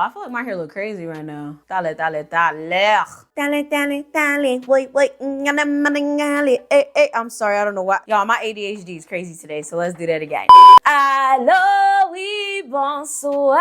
I feel like my hair look crazy right now. Dale, dale, dale. Dale, dale, dale. Wait. I'm sorry, I don't know why. Y'all, my ADHD is crazy today, so let's do that again. Allô, oui, bonsoir.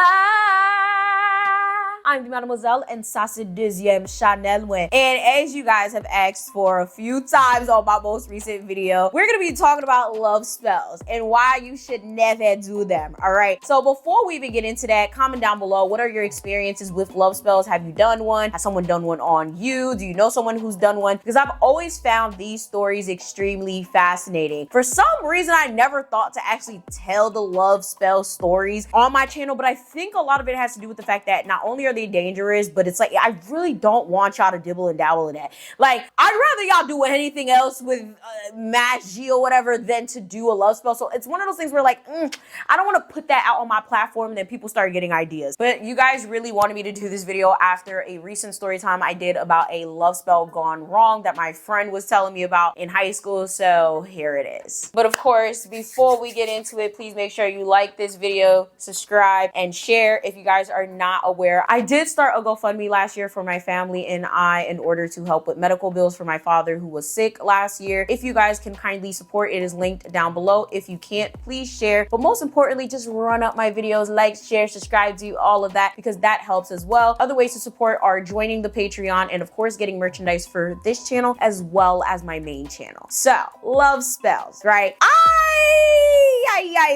I'm the Mademoiselle, and ça c'est deuxième Chanel win. And as you guys have asked for a few times on my most recent video, we're gonna be talking about love spells and why you should never do them, all right? So before we even get into that, comment down below, what are your experiences with love spells? Have you done one? Has someone done one on you? Do you know someone who's done one? Because I've always found these stories extremely fascinating. For some reason, I never thought to actually tell the love spell stories on my channel, but I think a lot of it has to do with the fact that not only are they dangerous, but it's like, I really don't want y'all to dibble and dabble in that. Like, I'd rather y'all do anything else with magie or whatever than to do a love spell. So it's one of those things where like, I don't want to put that out on my platform and then people start getting ideas. But you guys really wanted me to do this video after a recent story time I did about a love spell gone wrong that my friend was telling me about in high school. So here it is. But of course, before we get into it, please make sure you like this video, subscribe, and share. If you guys are not aware, I did start a GoFundMe last year for my family and I in order to help with medical bills for my father who was sick last year. If you guys can kindly support, it is linked down below. If you can't, please share. But most importantly, just run up my videos, like, share, subscribe, do all of that because that helps as well. Other ways to support are joining the Patreon and of course getting merchandise for this channel as well as my main channel. So, love spells, right?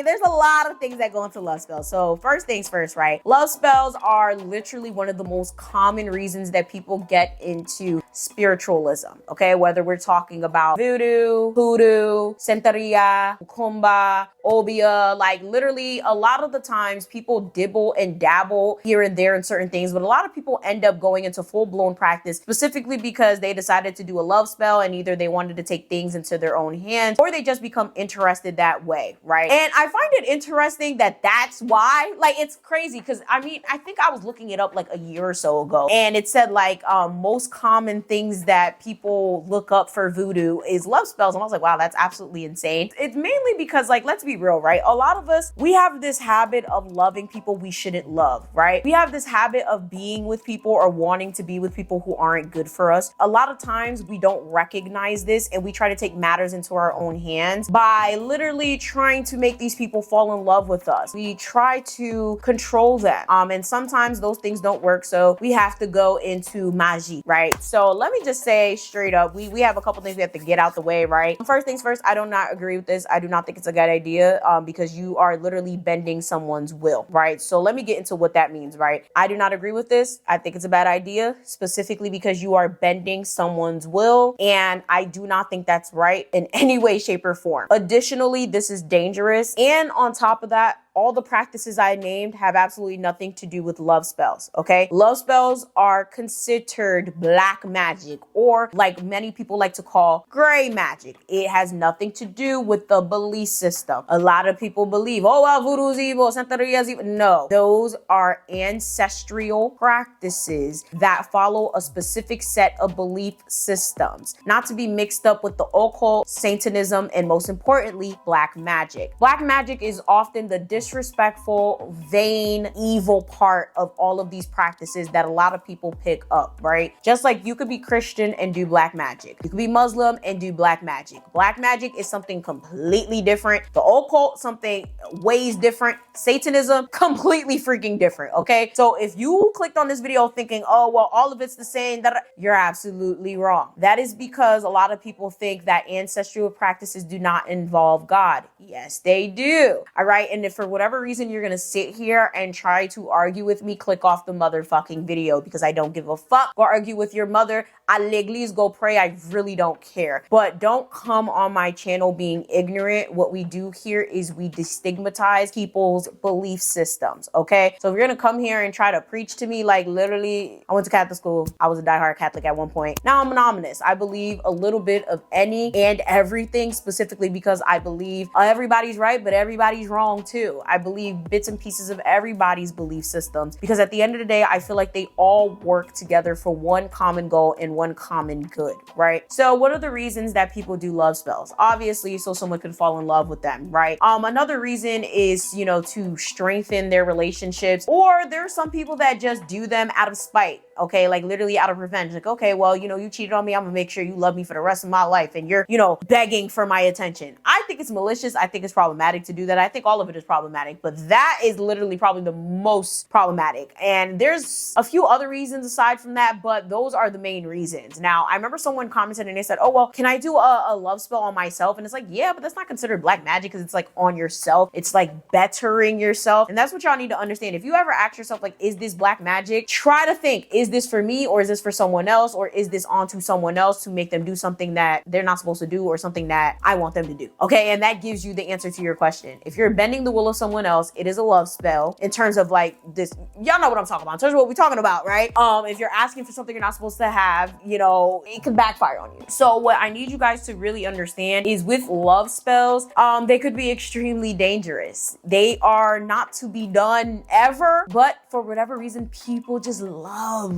There's a lot of things that go into love spells. So first things first, right? Love spells are literally one of the most common reasons that people get into spiritualism, okay? Whether we're talking about voodoo, hoodoo, santeria, kumba, obia, like literally a lot of the times people dibble and dabble here and there in certain things, but a lot of people end up going into full-blown practice specifically because they decided to do a love spell and either they wanted to take things into their own hands or they just become interested that way, right? And I find it interesting that that's why, like, it's crazy because I mean, I think I was looking it up like a year or so ago and it said like most common things that people look up for voodoo is love spells. And I was like, wow, that's absolutely insane. It's mainly because, like, let's be real, right? A lot of us, we have this habit of loving people we shouldn't love, right? We have this habit of being with people or wanting to be with people who aren't good for us. A lot of times we don't recognize this and we try to take matters into our own hands by literally trying to make these people fall in love with us. We try to control them. And sometimes those things don't work. So we have to go into magie, right? So let me just say straight up, we have a couple things we have to get out the way, right? First things first, I do not agree with this. I do not think it's a good idea because you are literally bending someone's will, right? So let me get into what that means, right? I do not agree with this. I think it's a bad idea specifically because you are bending someone's will and I do not think that's right in any way, shape, or form. Additionally, this is dangerous. And on top of that, all the practices I named have absolutely nothing to do with love spells, okay? Love spells are considered black magic, or like many people like to call gray magic. It has nothing to do with the belief system. A lot of people believe, oh, well, voodoo's evil, santeria's evil. No, those are ancestral practices that follow a specific set of belief systems, not to be mixed up with the occult, Satanism, and most importantly, black magic. Black magic is often the disrespectful, vain, evil part of all of these practices that a lot of people pick up, right? Just like you could be Christian and do black magic. You could be Muslim and do black magic. Black magic is something completely different. The occult, something ways different. Satanism, completely freaking different, okay? So if you clicked on this video thinking, oh, well, all of it's the same, you're absolutely wrong. That is because a lot of people think that ancestral practices do not involve God. Yes, they do, all right? And if for whatever reason you're gonna sit here and try to argue with me, click off the motherfucking video because I don't give a fuck. Go argue with your mother. À l'église, go pray. I really don't care. But don't come on my channel being ignorant. What we do here is we destigmatize people's belief systems, okay? So if you're gonna come here and try to preach to me, like literally, I went to Catholic school. I was a diehard Catholic at one point. Now I'm monogamous. I believe a little bit of any and everything, specifically because I believe everybody's right, but everybody's wrong too. do. I believe bits and pieces of everybody's belief systems, because at the end of the day, I feel like they all work together for one common goal and one common good, right? So what are the reasons that people do love spells? Obviously, so someone could fall in love with them, right? Another reason is, you know, to strengthen their relationships, or there's some people that just do them out of spite. Okay, like literally out of revenge. Like, okay, well, you know, you cheated on me. I'm gonna make sure you love me for the rest of my life. And you're, you know, begging for my attention. I think it's malicious. I think it's problematic to do that. I think all of it is problematic, but that is literally probably the most problematic. And there's a few other reasons aside from that, but those are the main reasons. Now, I remember someone commented and they said, oh, well, can I do a love spell on myself? And it's like, yeah, but that's not considered black magic because it's like on yourself. It's like bettering yourself. And that's what y'all need to understand. If you ever ask yourself, like, is this black magic? Try to think, is this for me or is this for someone else, or is this onto someone else to make them do something that they're not supposed to do or something that I want them to do? Okay, and that gives you the answer to your question. If you're bending the will of someone else, it is a love spell in terms of like this, y'all know what I'm talking about, in terms of what we're talking about, right? If you're asking for something you're not supposed to have, you know, it could backfire on you. So what I need you guys to really understand is with love spells, they could be extremely dangerous. They are not to be done ever, but for whatever reason, people just love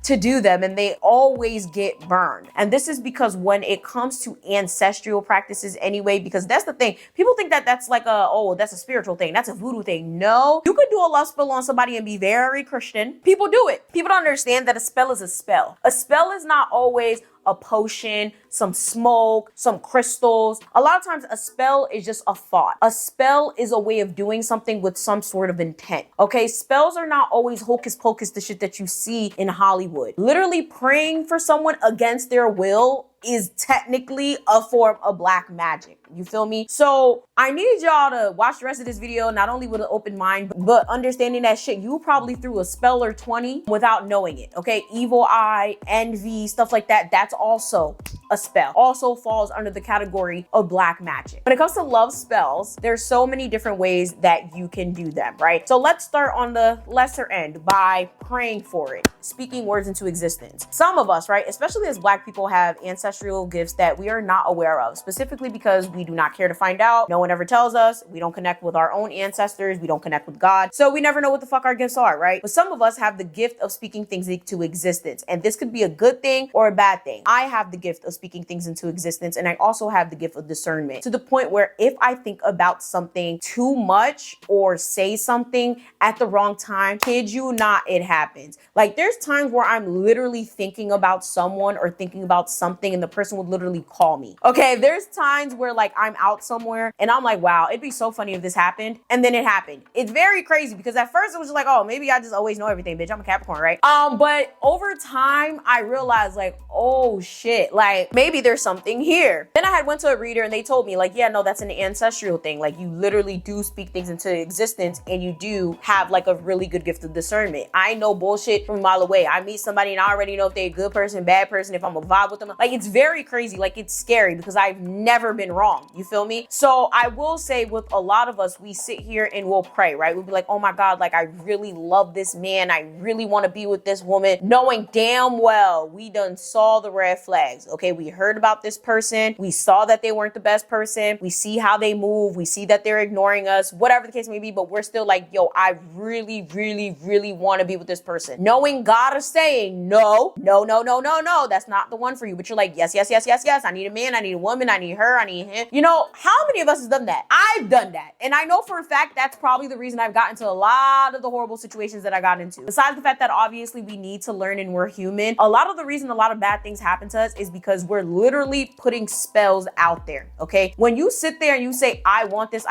to do them and they always get burned. And this is because when it comes to ancestral practices anyway, because that's the thing, people think that that's like that's a spiritual thing, that's a voodoo thing. No, you could do a love spell on somebody and be very Christian. People do it. People don't understand that a spell is a spell. A spell is not always a potion, some smoke, some crystals. A lot of times a spell is just a thought. A spell is a way of doing something with some sort of intent. Okay, spells are not always hocus pocus, the shit that you see in Hollywood. Literally praying for someone against their will is technically a form of black magic. You feel me? So I need y'all to watch the rest of this video, not only with an open mind, but understanding that shit, you probably threw a spell or 20 without knowing it. Okay, evil eye, envy, stuff like that, that's also a spell. Also falls under the category of black magic. When it comes to love spells, there's so many different ways that you can do them, right? So let's start on the lesser end by praying for it, speaking words into existence. Some of us, right, especially as black people, have ancestral gifts that we are not aware of, specifically because we do not care to find out. No one ever tells us. We don't connect with our own ancestors. We don't connect with God. So we never know what the fuck our gifts are, right? But some of us have the gift of speaking things into existence. And this could be a good thing or a bad thing. I have the gift of speaking things into existence. And I also have the gift of discernment, to the point where if I think about something too much or say something at the wrong time, kid you not, it happens. Like there's times where I'm literally thinking about someone or thinking about something and the person would literally call me. Okay, there's times where like I'm out somewhere and I'm like, wow, it'd be so funny if this happened. And then it happened. It's very crazy because at first it was just like, oh, maybe I just always know everything, bitch. I'm a Capricorn, right? But over time I realized like, oh shit, like maybe there's something here. Then I had went to a reader and they told me like, yeah, no, that's an ancestral thing. Like you literally do speak things into existence and you do have like a really good gift of discernment. I know bullshit from a mile away. I meet somebody and I already know if they're a good person, bad person, if I'm a vibe with them. Like it's very crazy. Like it's scary because I've never been wrong. You feel me? So I will say with a lot of us, we sit here and we'll pray, right? We'll be like, oh my God, like I really love this man. I really want to be with this woman, knowing damn well we done saw the red flags. Okay, we heard about this person. We saw that they weren't the best person. We see how they move. We see that they're ignoring us, whatever the case may be, but we're still like, yo, I really, really, really want to be with this person. Knowing God is saying, no, that's not the one for you. But you're like, yes. I need a man. I need a woman. I need her. I need him. You know, how many of us has done that? I've done that. And I know for a fact that's probably the reason I've gotten into a lot of the horrible situations that I got into. Besides the fact that obviously we need to learn and we're human, a lot of the reason a lot of bad things happen to us is because we're literally putting spells out there, okay? When you sit there and you say, I want this,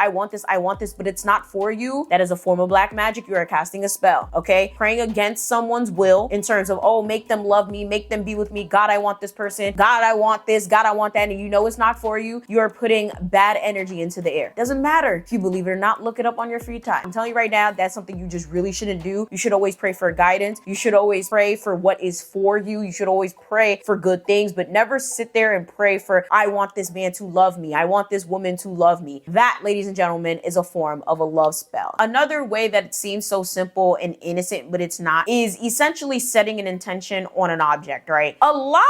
but it's not for you, that is a form of black magic. You are casting a spell, okay? Praying against someone's will in terms of, oh, make them love me, make them be with me. God, I want this person. God, I want this. God, I want that. And you know it's not for you. You are putting bad energy into the air. Doesn't matter if you believe it or not. Look it up on your free time. I'm telling you right now, that's something you just really shouldn't do. You should always pray for guidance. You should always pray for what is for you. You should always pray for good things, but never sit there and pray for, I want this man to love me. I want this woman to love me. That, ladies and gentlemen, is a form of a love spell. Another way that it seems so simple and innocent, but it's not, is essentially setting an intention on an object, right? A lot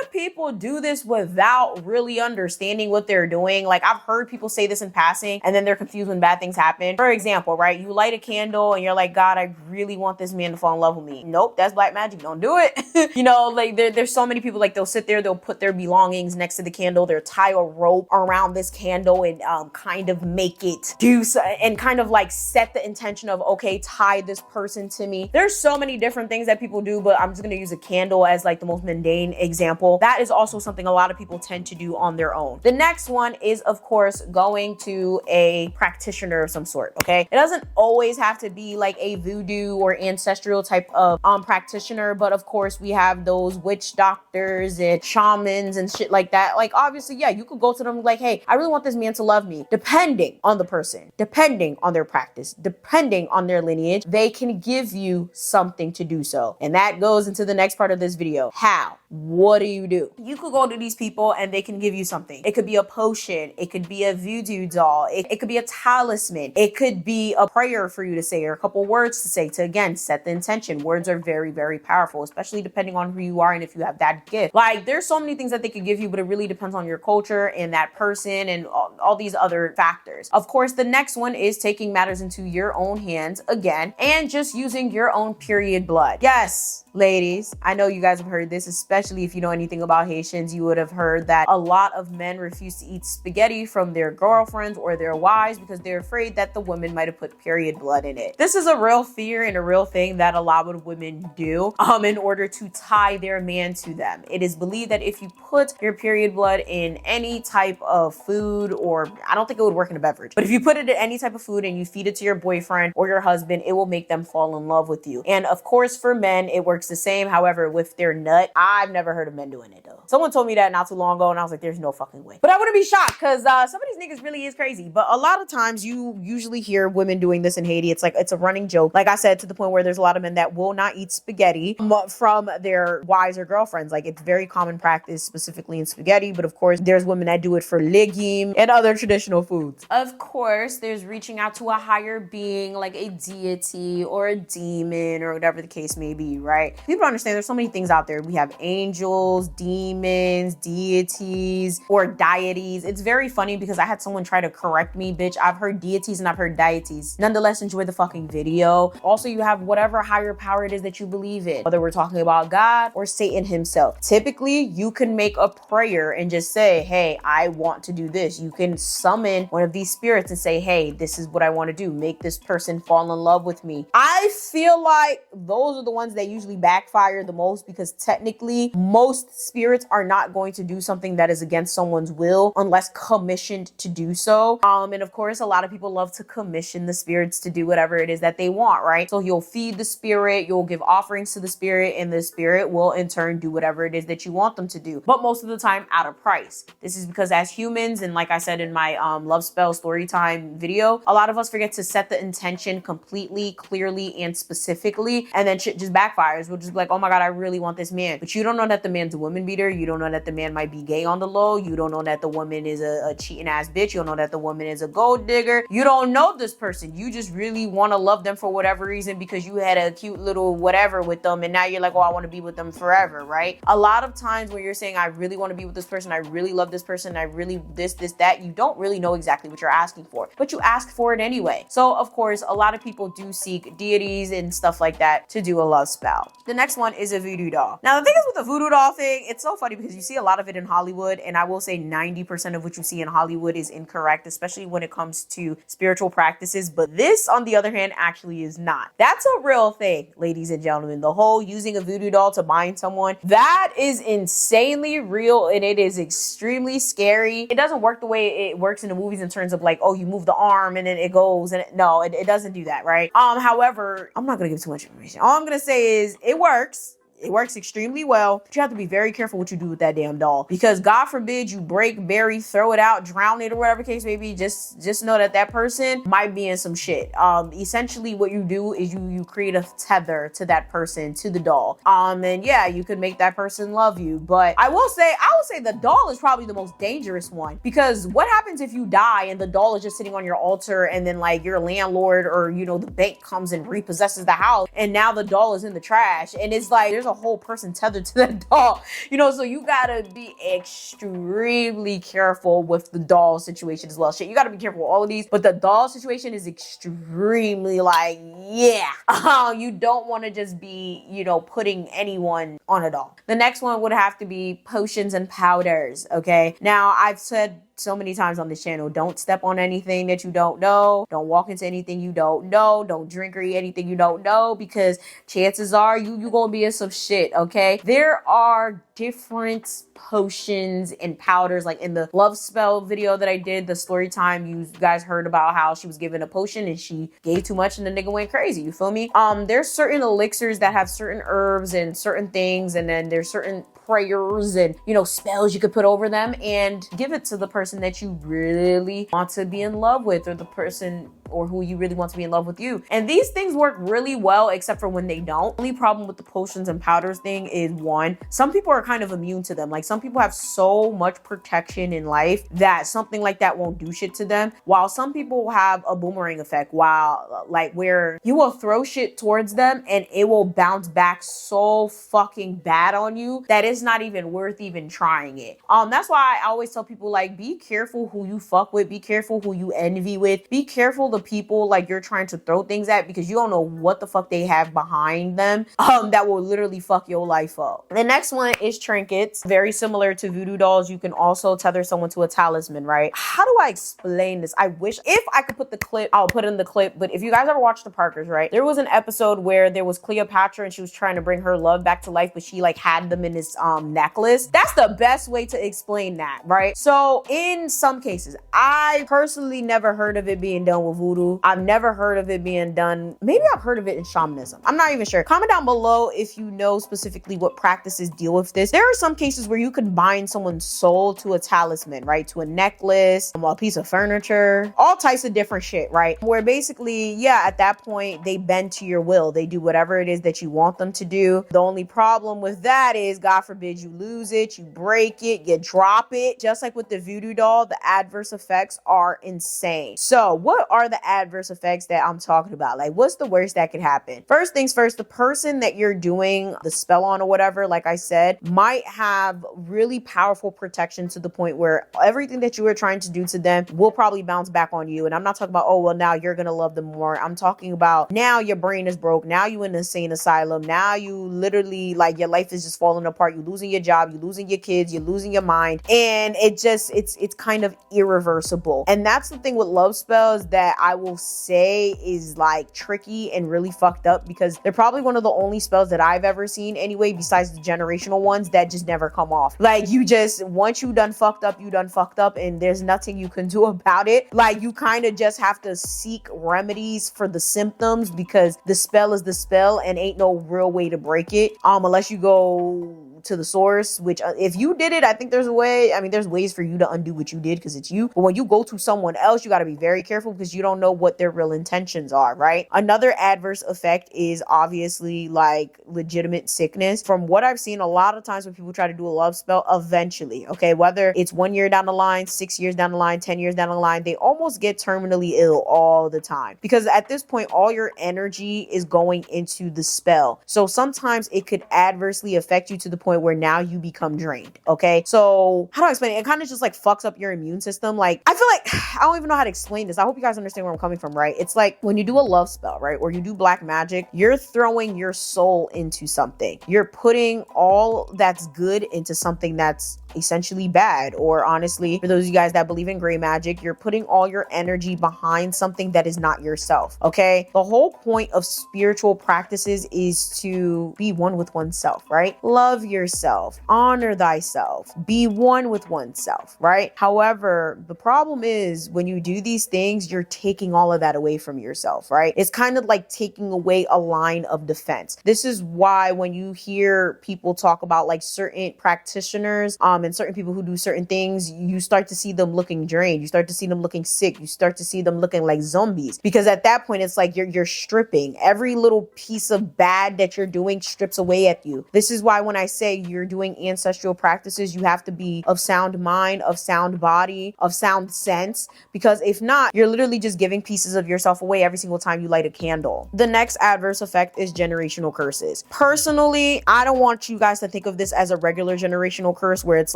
of people do this without really understanding what they're doing. Like, I've heard people say this in passing and then they're confused when bad things happen. For example, right? You light a candle and you're like, God, I really want this man to fall in love with me. Nope, that's black magic. Don't do it. You know, like there's so many people, like they'll sit there, they'll put their belongings next to the candle, they'll tie a rope around this candle and kind of make it do so, and kind of like set the intention of, okay, tie this person to me. There's so many different things that people do, but I'm just gonna use a candle as like the most mundane example. That is also something a lot of people tend to do on their own. The next one is, of course, going to a practitioner of some sort, okay? It doesn't always have to be like a voodoo or ancestral type of practitioner, but of course we have those witch doctors and shamans and shit like that. Like, obviously, yeah, you could go to them like, hey, I really want this man to love me. Depending on the person, depending on their practice, depending on their lineage, they can give you something to do so. And that goes into the next part of this video. How? What do? You could go to these people and they can give you something. It could be a potion. It could be a voodoo doll. It could be a talisman. It could be a prayer for you to say or a couple words to say to, again, set the intention. Words are very, very powerful, especially depending on who you are and if you have that gift. Like, there's so many things that they could give you, but it really depends on your culture and that person and all these other factors. Of course, the next one is taking matters into your own hands again and just using your own period blood. Yes, ladies, I know you guys have heard this, especially if you know anything about Haitians. You would have heard that a lot of men refuse to eat spaghetti from their girlfriends or their wives because they're afraid that the woman might have put period blood in it. This is a real fear and a real thing that a lot of women do in order to tie their man to them. It is believed that if you put your period blood in any type of food, or I don't think it would work in a beverage, but if you put it in any type of food and you feed it to your boyfriend or your husband, it will make them fall in love with you. And of course, for men, it works the same. However, with their nut, I've never heard of men doing it though. Someone told me that not too long ago and I was like, there's no fucking way. But I wouldn't be shocked because some of these niggas really is crazy. But a lot of times you usually hear women doing this in Haiti. It's like, it's a running joke. Like I said, to the point where there's a lot of men that will not eat spaghetti from their wives or girlfriends. Like, it's very common practice specifically in spaghetti. But of course, there's women that do it for legume and other traditional foods. Of course, there's reaching out to a higher being like a deity or a demon or whatever the case may be, right? People don't understand there's so many things out there. We have angels, demons, deities, or deities. It's very funny because I had someone try to correct me, bitch. I've heard deities and I've heard deities. Nonetheless, enjoy the fucking video. Also, you have whatever higher power it is that you believe in, whether we're talking about God or Satan himself. Typically, you can make a prayer and just say, hey, I want to do this. You can summon one of these spirits and say, hey, this is what I want to do. Make this person fall in love with me. I feel like those are the ones that usually backfire the most because technically most spirits are not going to do something that is against someone's will unless commissioned to do so. And of course, a lot of people love to commission the spirits to do whatever it is that they want, right? So you'll feed the spirit, you'll give offerings to the spirit, and the spirit will in turn do whatever it is that you want them to do. But most of the time at a price. This is because as humans, and like I said in my love spell story time video, a lot of us forget to set the intention completely, clearly, and specifically, and then shit just backfires. We'll just be like, oh my God, I really want this man. But you don't know that the man's a woman beater. You don't know that the man might be gay on the low. You don't know that the woman is a cheating ass bitch. You don't know that the woman is a gold digger. You don't know this person. You just really want to love them for whatever reason because you had a cute little whatever with them and now you're like, oh, I want to be with them forever, right? A lot of times when you're saying, I really want to be with this person, I really love this person, I really this, that, you don't really know exactly what you're asking for, but you ask for it anyway. So of course, a lot of people do seek deities and stuff like that to do a love spell. The next one is a voodoo doll. Now the thing is with the voodoo doll thing, it's so funny because you see a lot of it in Hollywood, and I will say 90% of what you see in Hollywood is incorrect, especially when it comes to spiritual practices. But this, on the other hand, actually is not. That's a real thing, ladies and gentlemen. The whole using a voodoo doll to bind someone, that is insanely real, and it is extremely scary. It doesn't work the way it works in the movies in terms of like, oh, you move the arm and then it goes, and it doesn't do that, right? However, I'm not gonna give too much information. All I'm gonna say is it works. It works extremely well, but you have to be very careful what you do with that damn doll, because God forbid you break, bury, throw it out, drown it, or whatever case may be. Just know that that person might be in some shit. Essentially what you do is you create a tether to that person, to the doll. And yeah, you could make that person love you. But I will say the doll is probably the most dangerous one, because what happens if you die and the doll is just sitting on your altar, and then like your landlord or, you know, the bank comes and repossesses the house, and now the doll is in the trash, and it's like there's a whole person tethered to that doll, you know? So you gotta be extremely careful with the doll situation as well. Shit, you gotta be careful with all of these, but the doll situation is extremely like, yeah, you don't want to just be, you know, putting anyone on a doll. The next one would have to be potions and powders. Okay, now I've said so many times on this channel, don't step on anything that you don't know. Don't walk into anything you don't know. Don't drink or eat anything you don't know, because chances are you gonna be in some shit, okay? There are different potions and powders. Like in the love spell video that I did, the story time, you guys heard about how she was given a potion and she gave too much and the nigga went crazy. You feel me? There's certain elixirs that have certain herbs and certain things, and then there's certain prayers and, you know, spells you could put over them and give it to the person that you really want to be in love with, or the person or who you really want to be in love with you. And these things work really well, except for when they don't. The only problem with the potions and powders thing is, one, some people are kind of immune to them. Like some people have so much protection in life that something like that won't do shit to them, while some people have a boomerang effect, while like where you will throw shit towards them and it will bounce back so fucking bad on you that it's not even worth even trying it. That's why I always tell people, like, be careful who you fuck with, be careful who you envy with, be careful the people like you're trying to throw things at, because you don't know what the fuck they have behind them that will literally fuck your life up. The next one is trinkets. Very similar to voodoo dolls, you can also tether someone to a talisman, right? How do I explain this? I wish if I could put the clip, I'll put in the clip, but if you guys ever watched The Parkers, right? There was an episode where there was Cleopatra and she was trying to bring her love back to life, but she like had them in this necklace. That's the best way to explain that, right? So in some cases, I personally never heard of it being done with voodoo. I've never heard of it being done. Maybe I've heard of it in shamanism. I'm not even sure. Comment down below if you know specifically what practices deal with this. There are some cases where you can bind someone's soul to a talisman, right? To a necklace, a piece of furniture, all types of different shit, right? Where basically, yeah, at that point, they bend to your will. They do whatever it is that you want them to do. The only problem with that is, God forbid you lose it, you break it, you drop it. Just like with the voodoo doll, the adverse effects are insane. So what are the adverse effects that I'm talking about? Like, what's the worst that could happen? First things first, the person that you're doing the spell on or whatever, like I said, might have really powerful protection to the point where everything that you were trying to do to them will probably bounce back on you. And I'm not talking about, oh, well, now you're gonna love them more. I'm talking about now your brain is broke. Now you in an insane asylum. Now you literally, like, your life is just falling apart. You're losing your job. You're losing your kids. You're losing your mind. And it just, it's kind of irreversible. And that's the thing with love spells that I will say is like tricky and really fucked up, because they're probably one of the only spells that I've ever seen anyway, besides the generational ones, that just never come off. Like, you just, once you done fucked up, you done fucked up, and there's nothing you can do about it. Like, you kind of just have to seek remedies for the symptoms, because the spell is the spell and ain't no real way to break it, unless you go to the source, which if you did it, I think there's a way. I mean, there's ways for you to undo what you did because it's you. But when you go to someone else, you got to be very careful because you don't know what their real intentions are, right? Another adverse effect is obviously like legitimate sickness. From what I've seen, a lot of times when people try to do a love spell, eventually, okay, whether it's 1 year down the line, 6 years down the line, 10 years down the line, they almost get terminally ill all the time, because at this point, all your energy is going into the spell. So sometimes it could adversely affect you to the point where now you become drained. Okay, so how do I explain it? It kind of just like fucks up your immune system. Like, I feel like I don't even know how to explain this. I hope you guys understand where I'm coming from, right? It's like when you do a love spell, right, or you do black magic, you're throwing your soul into something. You're putting all that's good into something that's essentially bad. Or honestly, for those of you guys that believe in gray magic, you're putting all your energy behind something that is not yourself, okay? The whole point of spiritual practices is to be one with oneself, right? Love yourself, honor thyself, be one with oneself, right? However, the problem is when you do these things, you're taking all of that away from yourself, right? It's kind of like taking away a line of defense. This is why when you hear people talk about like certain practitioners, and certain people who do certain things, you start to see them looking drained. You start to see them looking sick. You start to see them looking like zombies, because at that point, it's like you're stripping. Every little piece of bad that you're doing strips away at you. This is why when I say you're doing ancestral practices, you have to be of sound mind, of sound body, of sound sense, because if not, you're literally just giving pieces of yourself away every single time you light a candle. The next adverse effect is generational curses. Personally, I don't want you guys to think of this as a regular generational curse where it's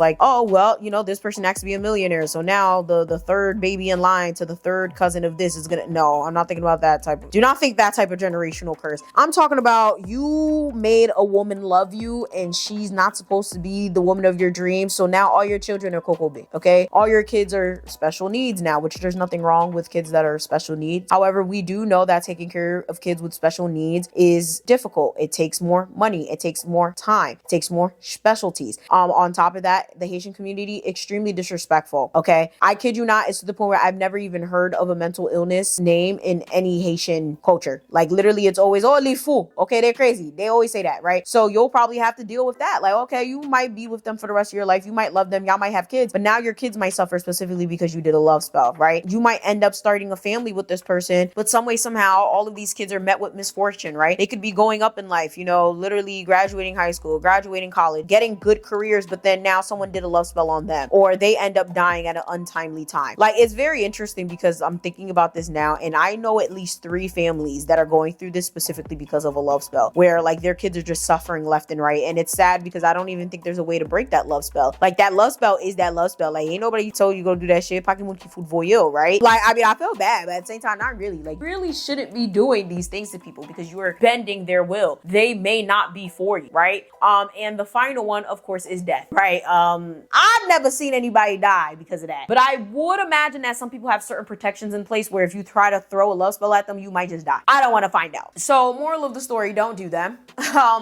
like, oh, well, you know, this person has to be a millionaire, so now the third baby in line to the third cousin of this is gonna, no, I'm not thinking about that type of, do not think that type of generational curse. I'm talking about you made a woman love you and she's not supposed to be the woman of your dreams, so now all your children are kokobe, okay? All your kids are special needs now, which there's nothing wrong with kids that are special needs. However, we do know that taking care of kids with special needs is difficult. It takes more money. It takes more time. It takes more specialties. On top of that, the Haitian community, extremely disrespectful, okay? I kid you not, it's to the point where I've never even heard of a mental illness name in any Haitian culture. Like literally, it's always, oh, les fous, okay? They're crazy. They always say that, right? So you'll probably have to deal with that. Like, okay, you might be with them for the rest of your life. You might love them. Y'all might have kids, but now your kids might suffer specifically because you did a love spell, right? You might end up starting a family with this person, but some way, somehow, all of these kids are met with misfortune, right? They could be going up in life, you know, literally graduating high school, graduating college, getting good careers, but then now someone did a love spell on them, or they end up dying at an untimely time. Like, it's very interesting because I'm thinking about this now, and I know at least 3 families that are going through this specifically because of a love spell, where like their kids are just suffering left and right. And it's sad because I don't even think there's a way to break that love spell. Like, that love spell is that love spell. Like, ain't nobody told you go do that shit. Right? Like, I mean, I feel bad, but at the same time, not really. Like, really shouldn't be doing these things to people because you are bending their will. They may not be for you, right? And the final one, of course, is death, right? I've never seen anybody die because of that, but I would imagine that some people have certain protections in place where if you try to throw a love spell at them, you might just die. I don't want to find out. So, moral of the story, don't do them.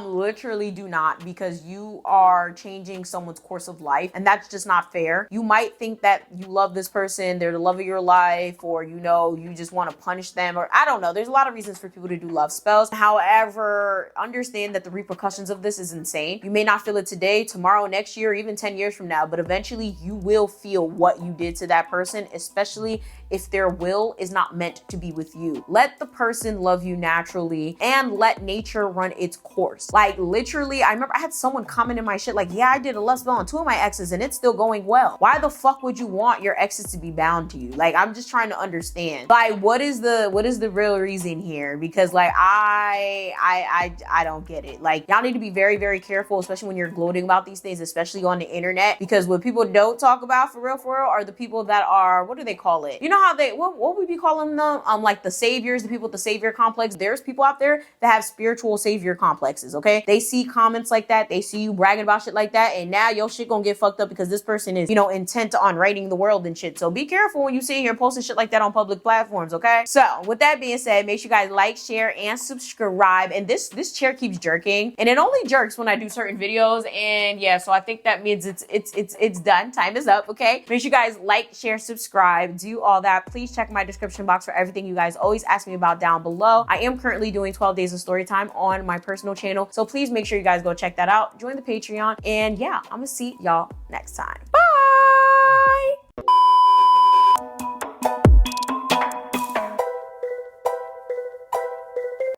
Literally do not, because you are changing someone's course of life, and that's just not fair. You might think that you love this person, they're the love of your life, or you know, you just want to punish them, or I don't know. There's a lot of reasons for people to do love spells. However, understand that the repercussions of this is insane. You may not feel it today, tomorrow, next year, even 10 years from now, but eventually you will feel what you did to that person, especially if their will is not meant to be with you. Let the person love you naturally and let nature run its course. Like, literally, I remember I had someone comment in my shit like, yeah, I did a love spell on 2 of my exes and it's still going well. Why the fuck would you want your exes to be bound to you? Like, I'm just trying to understand. Like, what is the real reason here? Because like, I don't get it. Like, y'all need to be very, very careful, especially when you're gloating about these things, especially on the internet, because what people don't talk about for real are the people that are, what do they call it? You know how they, what would we be calling them? Like the saviors, the people with the savior complex. There's people out there that have spiritual savior complexes, okay? They see comments like that, they see you bragging about shit like that, and now your shit gonna get fucked up because this person is, you know, intent on righting the world and shit. So be careful when you sit here posting shit like that on public platforms, okay? So with that being said, make sure you guys like, share, and subscribe. And this chair keeps jerking, and it only jerks when I do certain videos. And yeah, so I think that means it's done. Time is up, okay? Make sure you guys like, share, subscribe, do all that. Please check my description box for everything you guys always ask me about down below. I am currently doing 12 days of story time on my personal channel, so please make sure you guys go check that out. Join the Patreon, and yeah, I'm gonna see y'all next time. Bye.